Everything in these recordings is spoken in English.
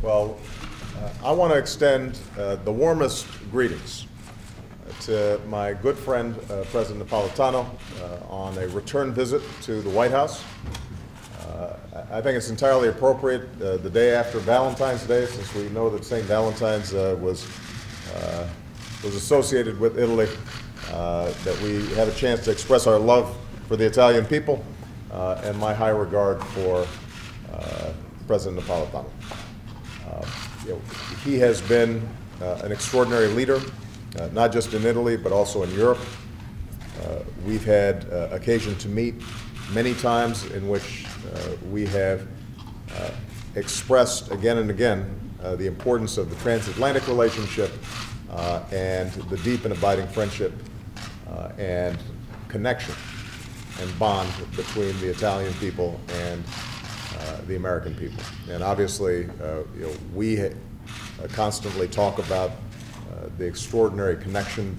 Well, I want to extend the warmest greetings to my good friend, President Napolitano, on a return visit to the White House. I think it's entirely appropriate the day after Valentine's Day, since we know that St. Valentine's was associated with Italy, that we have a chance to express our love for the Italian people and my high regard for President Napolitano. He has been an extraordinary leader, not just in Italy, but also in Europe. We've had occasion to meet many times in which we have expressed again and again the importance of the transatlantic relationship and the deep and abiding friendship and connection and bond between the Italian people and the American people. And obviously, we constantly talk about the extraordinary connection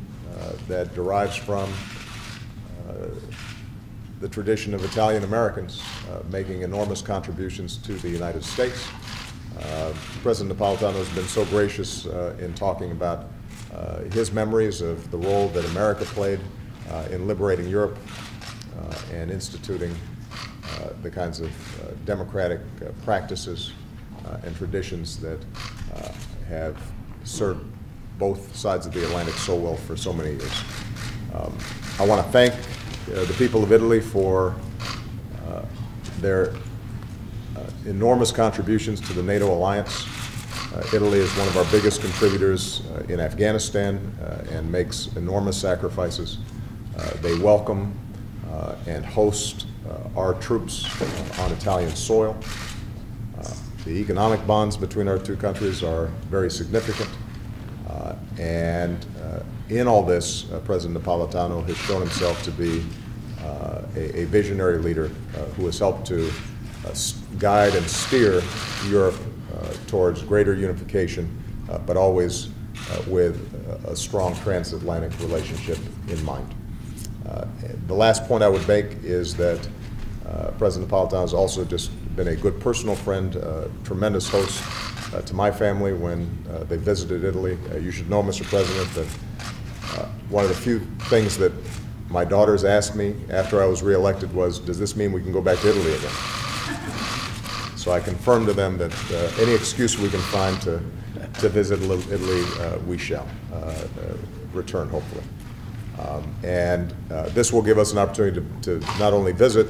that derives from the tradition of Italian Americans making enormous contributions to the United States. President Napolitano has been so gracious in talking about his memories of the role that America played in liberating Europe and instituting the kinds of democratic practices and traditions that have served both sides of the Atlantic so well for so many years. I want to thank the people of Italy for their enormous contributions to the NATO alliance. Italy is one of our biggest contributors in Afghanistan and makes enormous sacrifices. They welcome and host our troops on Italian soil. The economic bonds between our two countries are very significant. And in all this, President Napolitano has shown himself to be a visionary leader who has helped to guide and steer Europe towards greater unification, but always with a strong transatlantic relationship in mind. The last point I would make is that President Napolitano has also just been a good personal friend, tremendous host to my family when they visited Italy. You should know, Mr. President, that one of the few things that my daughters asked me after I was reelected was, does this mean we can go back to Italy again? So I confirmed to them that any excuse we can find to visit Italy, we shall return, hopefully. And this will give us an opportunity to not only visit,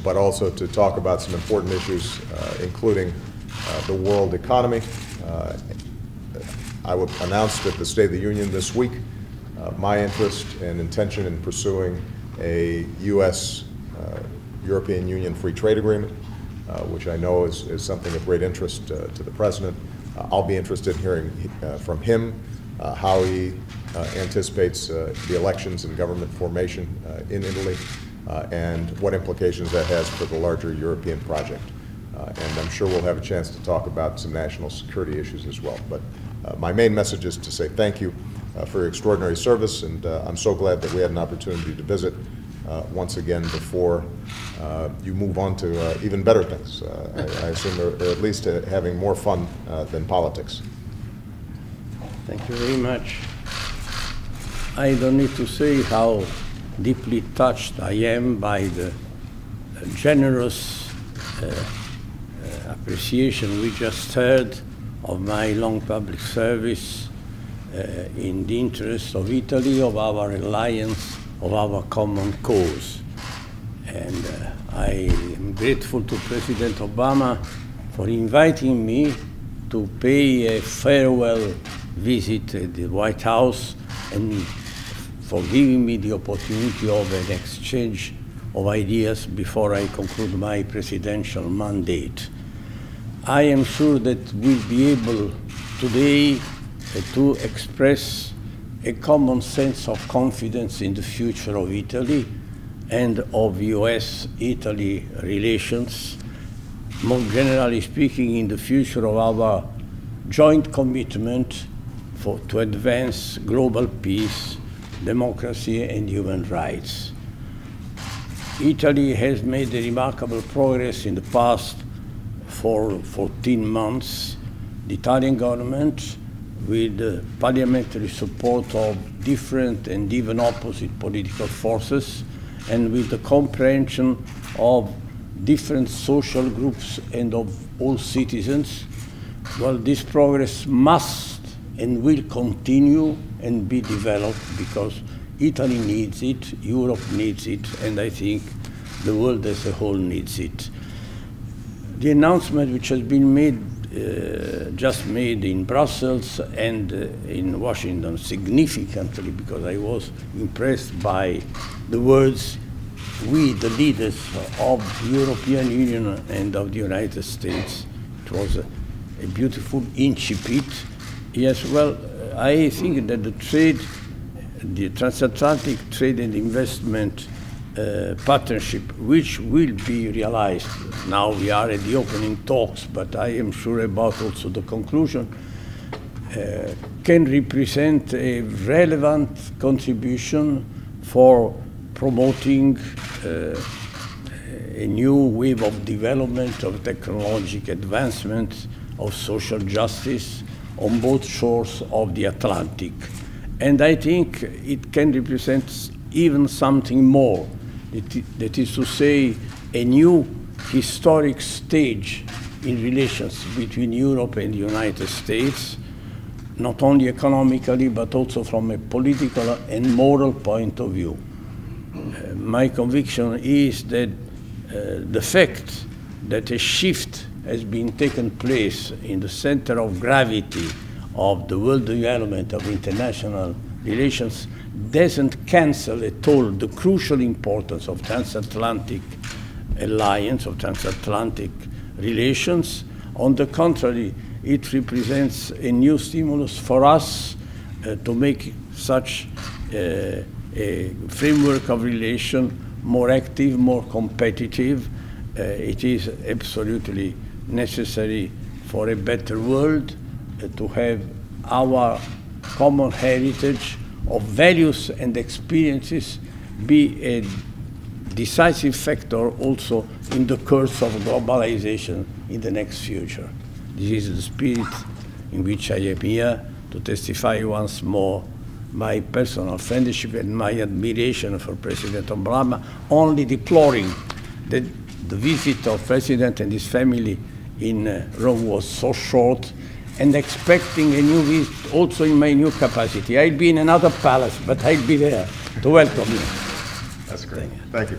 but also to talk about some important issues, including the world economy. I will announce at the State of the Union this week my interest and intention in pursuing a U.S. European Union free trade agreement, which I know is something of great interest to the President. I'll be interested in hearing from him how he anticipates the elections and government formation in Italy and what implications that has for the larger European project. And I'm sure we'll have a chance to talk about some national security issues as well. But my main message is to say thank you for your extraordinary service, and I'm so glad that we had an opportunity to visit once again before you move on to even better things. I assume they're at least having more fun than politics. Thank you very much. I don't need to say how deeply touched I am by the generous appreciation we just heard of my long public service in the interest of Italy, of our alliance, of our common cause. And I am grateful to President Obama for inviting me to pay a farewell visit at the White House and for giving me the opportunity of an exchange of ideas before I conclude my presidential mandate. I am sure that we'll be able today to express a common sense of confidence in the future of Italy and of US-Italy relations, more generally speaking, in the future of our joint commitment to advance global peace, democracy, and human rights. Italy has made a remarkable progress in the past for 14 months, the Italian government, with the parliamentary support of different and even opposite political forces, and with the comprehension of different social groups and of all citizens, well, this progress must and will continue and be developed because Italy needs it, Europe needs it, and I think the world as a whole needs it. The announcement which has been made, just made in Brussels and in Washington significantly, because I was impressed by the words we, the leaders of the European Union and of the United States. It was a beautiful incipit. Yes, well, I think that the transatlantic trade and investment partnership, which will be realized, now we are at the opening talks, but I am sure about also the conclusion, can represent a relevant contribution for promoting a new wave of development, of technological advancement, of social justice on both shores of the Atlantic. And I think it can represent even something more. That is to say, a new historic stage in relations between Europe and the United States, not only economically, but also from a political and moral point of view. My conviction is that the fact that a shift has been taken place in the center of gravity of the world development of international relations doesn't cancel at all the crucial importance of transatlantic alliance, of transatlantic relations. On the contrary, it represents a new stimulus for us to make such a framework of relation more active, more competitive. It is absolutely necessary for a better world to have our common heritage of values and experiences be a decisive factor also in the course of globalization in the next future. This is the spirit in which I am here to testify once more my personal friendship and my admiration for President Obama, only deploring that the visit of President and his family in Rome was so short, and expecting a new visit also in my new capacity. I'll be in another palace, but I'll be there to welcome you. That's great. Thank you.